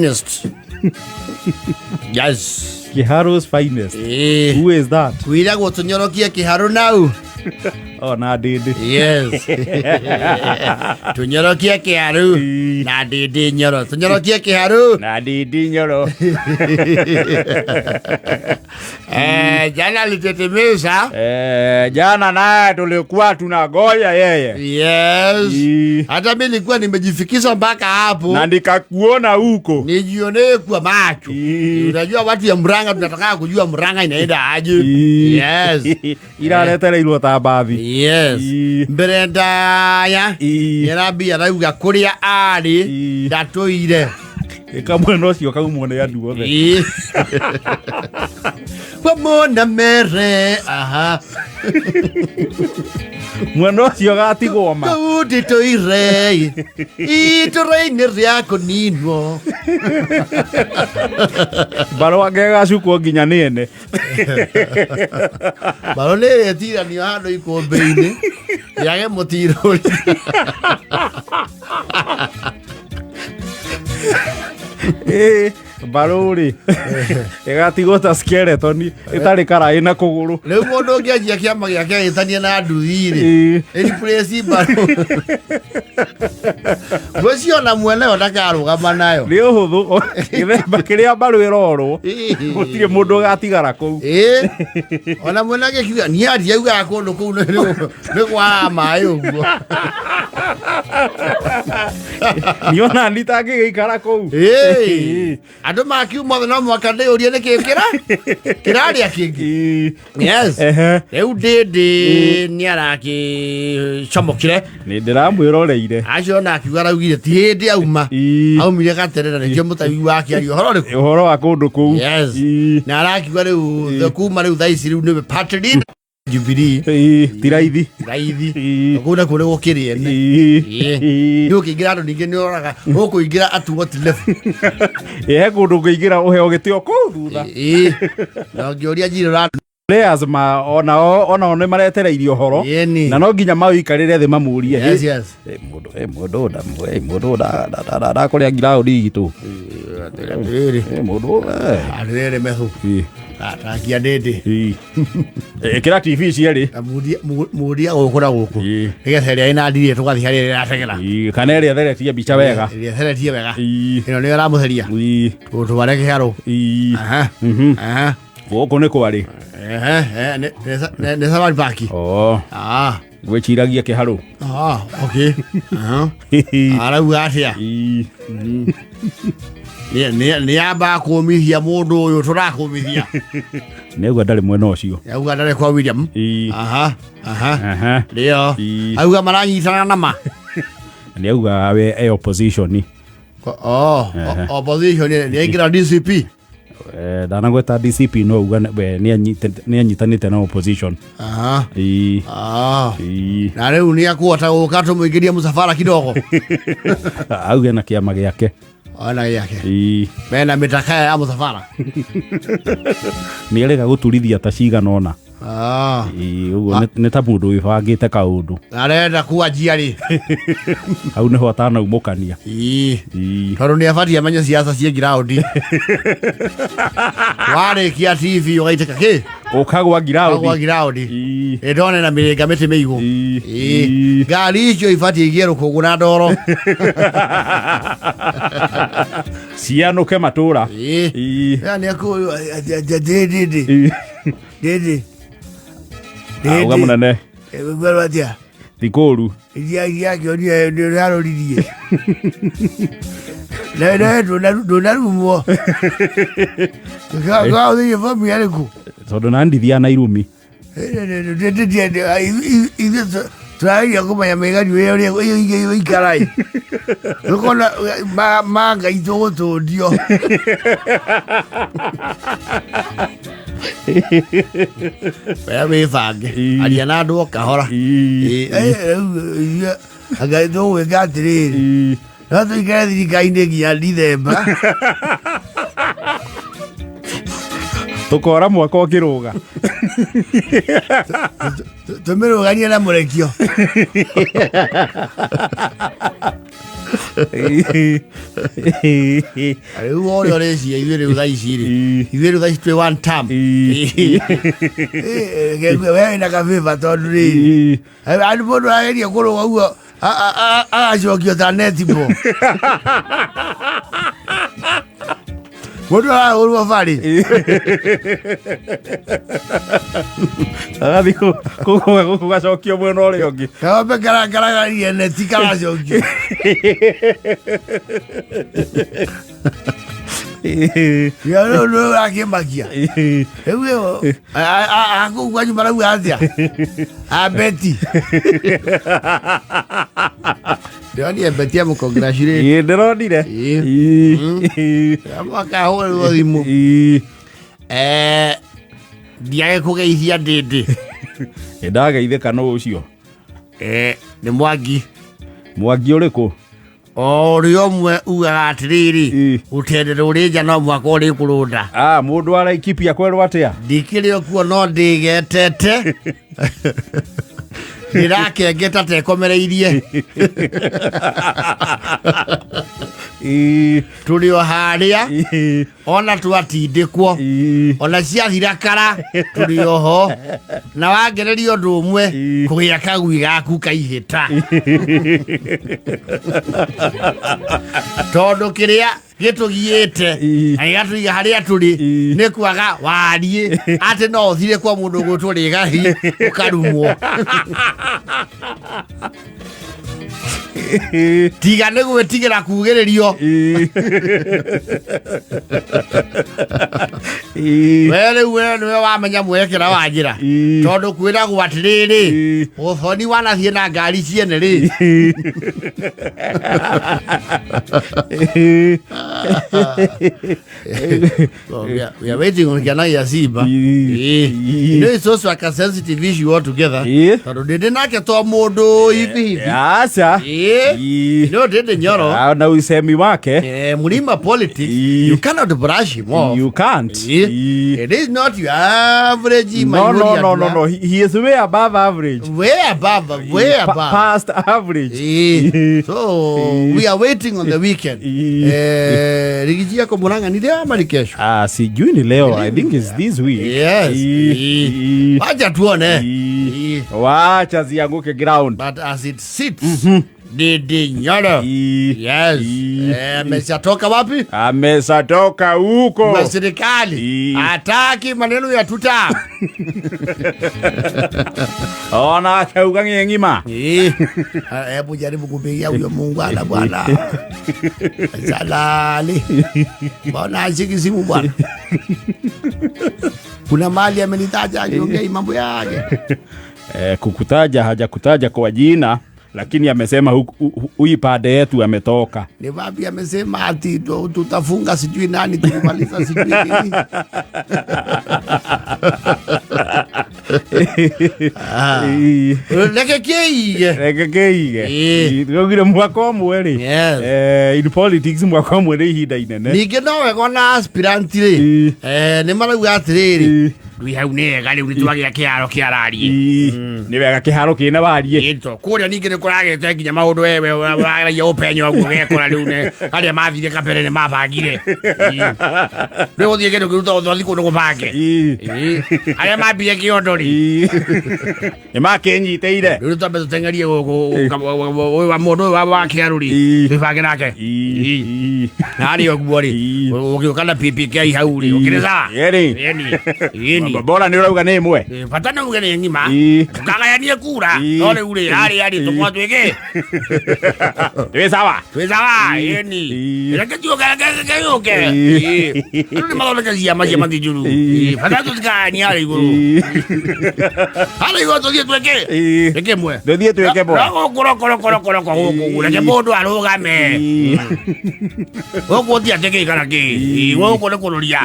finest. Yes. Kiharo's finest. Who is that? Kuira gũtũnyorokia Kiharo now. Oh, na Ndĩndĩ. Yes. Tũnyorokia Kiharo na Ndĩndĩ Nyoro. Tũnyorokia Kiharo na Ndĩndĩ Nyoro. Jana alitetemesha. Jana naye tulikuwa tunangoja yeye. Yes. Hata mimi nilikuwa nimejifikisha mpaka hapo. Na nikakuona huko. Nijionee kwa macho. Unajua watu ya Murang'a tunataka kujua Murang'a inaenda aje. Yes. Iraretereirwo ta mbathi. Yes. Mbere ndaya. Yarabi arauga kuria ari ndatoire. Kamwena ũcio kaumwo nĩ andũ othe. Wamona mere. Aha. Mwena ũcio gatigwo ma. Kaudi toire. Itoreine ria kuninwo. Baro agegacukwo nginya nĩ ene. Baro nĩ tiranio handũ ikombe-inĩ. Yage mũtiro. Baruri igatigwo ta skeleton itarĩ karai na kũgũrũ. Rĩu mũndũ ũngĩanjia kĩama gĩake gĩtanie na nduthi-rĩ, replace Baru. Gwĩciona mwene yo ndakarũgama nayo. Nĩ ũhũthũ gĩthemba kĩrĩa Baru ĩrorwo gũtirĩ mũndũ ũgatigara kũu. Ona mwene agĩkiuga niĩ ndiaugaga kũndũ kũu nĩ kwa maĩ ũguo. Niona nditangĩgĩikara kũu. Andũ makiuma no mwaka ndĩũrie nĩkĩ kĩrarĩa kĩngĩ. Yes. Rĩu Ndĩndĩ nĩaragĩcomokire. Nĩ ndĩramwĩroreire. Aciona akiuga araugire ti hĩndĩ auma. Aumire gaterera nĩkĩo mũtabi wake ario ũhoro rĩu. Ũhoro wa kũndũ kũu. Yes. Na arakiuga rĩu kuma rĩu thaa ici rĩu nĩwe Patrick Jubilee. Tiraithi. Kuna kule gũkĩrĩa ene. Nĩ ũkĩingĩra andũ ningĩ nĩũraga ũkũingĩra atugo ti level. Kũndũ ũngĩingĩra ũheo gĩtĩo kũu thutha. Na ũngĩũria njirũ players onao nĩ maretereirie ũhoro na no nginya mawĩikarĩre thĩ mamũrie. Mũndũ ndakũrĩa ngiraũndi itũ. Mũndũ arĩrĩ mehu. Atakia Ndĩndĩ. Ĩkĩra TV cierĩ. Mũria gũkũra gũkũ. Nĩgetha ĩrĩa ĩna ndiri tũgathiĩ harĩa ĩrategera. Kana ĩrĩa theretie mbica wega. Ĩrĩa theretie wega. Ĩno nĩyo ĩramũtheria. Tũtware Kĩharo. Gũkũ nĩ kwarĩ. Nĩ Safari Park. Gwĩciragia Kĩharo. Okay. Arauga atĩa. Nĩamba kũmithia mũndũ ũyũ tũrakũmithia. Nĩauga ndarĩ mwena ũcio. Auga ndarĩ kwa William. Nĩo. Auga maranyitana nama. Nĩauga we opposition. Opposition nĩaingĩra DCP. Ndanagweta DCP no uga nĩanyitanĩte na opposition. Na rĩu nĩakuhota gũka tũmũingĩrie mũsafara kidogo. Auge na kĩama gĩake. Ona yake. Mena mitaka ya mũsafara. Nĩarega gũturithia ta cigana ona. Ũguo nĩ ta mũndũ wĩbangĩte kaũndũ. Arenda kuanjia rĩ. Hau nĩho atanaumũkania. Tondũ nĩabatiĩ amenye siasa cia ngiraũndi. Warĩkia TV ũgaitĩka kĩ? Ũkagwa ngiraũndi. Ndone na mĩrĩnga mĩtĩ mĩigũ. Ngari icio ibatiĩ igĩe rũkũngũ na ndoro. Cianũke matũra. Ndĩndĩ. Auga mũnene. Gwĩkwerwo atĩa? Thikũru. Iria kĩonia nĩũraroririe. Ndũnarumwo. Gwaũthĩire bomu yarĩkũ? Tondũ nandithia Nairumi. Tũrarĩria kũmenya mĩgani ũrĩa ũikarai. Ũkona manga itũ gũtũndio. Wea wĩbange. Aria na andũ o kahora. Anga tũgwĩka atĩrĩrĩ. No tũikare thirikari-inĩ nginya Ndithemba. Tũkora mwaka ũkĩrũga. Tũmĩrũganie na mũrekio. Ayo ore ore si yire udaishiri. Yire udaishi one time. Wewe na kaviva tondri. Ali bodo aeri akoro wa ajokio taneti bo. Bodo uru fari. Digo, como gacokio bueno ore ongi. Kabe gara yene tikara jokio. Ya no aquí magia. Ewe aku gwaju bara uazia. A Betty. Doni Betty am congratulate. Ndirondire. Amaka ho dimu. Ndiage kugeithia ndindi. Ndageithika no ucio. Ni Mwangi. Mwangi uriku? Orio mwe uga atiriri utendere urija no mwaka uri kurunda. Mundu araikipia kwerwa atia? Ndikire okuo no ndigetete. Ndirakengeta tekomereirie. Turi o haria ona twatindikwo ona ciathirakara turi oho na wangererio ndu umwe kugia kagui gaku kaihita tondu kiria gitugiite agatuiga haria turi ni kwaga warie ati no uthire kwa mundu guturi gahi ukarumwo tiga nego wetigira kugiririo wewe niwe wamenya mwekera wanjira tondu kwira gwatiriri uthoni wanathie na ngari ciene ri we are waiting on Kiana Simba. It's also like a sensitive issue altogether. Tondu ndindi nake to mundu hivi acha no ndindi nyoro na usemi wake mulima politics you cannot brush him off. You can't. It is not your average. No. He is way above average. Way above. Past average. So we are waiting on the weekend. Rigijia ko Murang'a ni leo ama ni kesho? Sijui ni leo. I think it's this week. Yes. Wacha tuone. Wacha zianguke ground. But as it sits, Ndindi Nyoro. Yes. Ameshatoka wapi? Ameshatoka huko. Na serikali. Hataki maneno ya tuta. Ona akauga ng'eng'ima. Hebu jaribu kupigia huyo muungwana bwana. Salali. Bwana ashiki simu bwana. Kuna mali amenitaja akiongea mambo yake. Kukutaja hajakutaja kwa jina. Lakini amesema huyu pande yetu ametoka. Ni wapi amesema ati tutafunga sijui nani tukimaliza sijui nini. Rekekei. Ngire mwaka omwe ri. In politics mwaka omwe ri hinda inene. Ninge no wego na aspirant ri. Ni marauga atiriri. Rui hau nega riu nitwagia kiaro kiararie. Ni wega kiharo kina warie. Ito kuria ninge ni kuragete nginya maundu wewe waragia upenyo guo gekora riu ne aria mathire kapere ni mabangire. Riu thie kindu kiruta uthoni kundu gubange. Aria mambire kiondo ri. Ni makenyiteire. Riu tambe tutengerie guo wa mundu wa kiaru ri. Tubange nake. Nari oguo ri. Ugiukana PPK hau ri. Ukireza. Yeni. Bora ni urauga ni imwe. Patana uge ni ngima. Tukagayanie kura. No riu ri ari tukwa twige. Twi sawa. Yeni. Reke tuoga yuke. Ni malo ka zia maji mandi juru. Patana tukagania ari guru. Ari go to die tweke. Reke mwe. Die tweke bo. Ro koro huko. Reke bodo arugame. Huko dia teke karaki. Huko le koloria.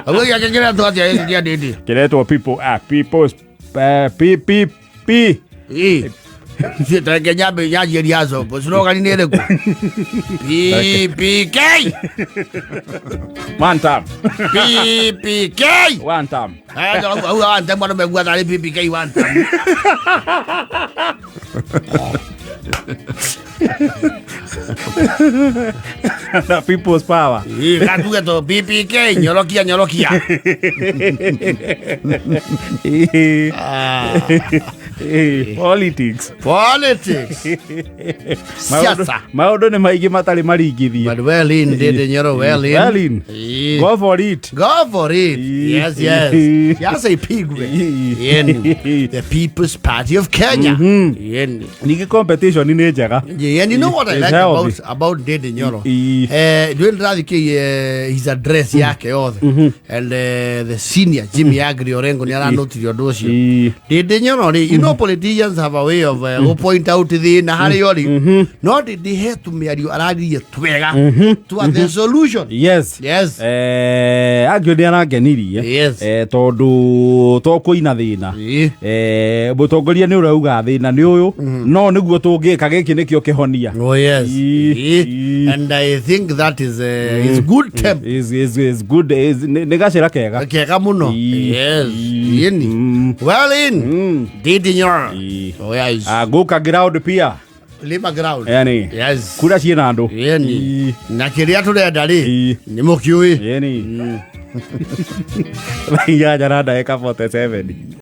Awe ya kengera to atia ya dede. Kiretwo People Act. People's PPP. Sita Kenya be ya jeriazo. Slogan ni ile ku. PPK. One time. PPK. One time. Au ante mwana megua dali PPK one time. Na people's power. Gatuge to PPK nyorokia. Politics. Siasa. Maundu ni maigi matari maringithie. But well in, Ndindi Nyoro, well in. Well in. Go for it. Yes. Siasa ipigwe. The People's Party of Kenya. Niki competition ni njega. And you know what I like about Ndindi Nyoro? During his address yake yothe. And the senior Jimmy Agri Orengo ni aranotirio ndu ucio. Ndindi Nyoro, you know politicians have a way of point out the na hari yori. No they have to meario aragirie twega to the solution. Yes. Agio ni arangenirie. Tondu to kuina thina. Mutongoria ni urauga thina ni uyu no niguo tungika giki nikio kihonia. Oh yes. And I think that is good temp. Is good negacira kega muno. Yes. Well in. Ndindi Nyoro. Oh yes. Go ka ground pia. Lima ground. Yani. Yes. Kura ciina andu. Yani. Na kiria turenda ri ni mukiui. Yani. Ya jarada eka 47.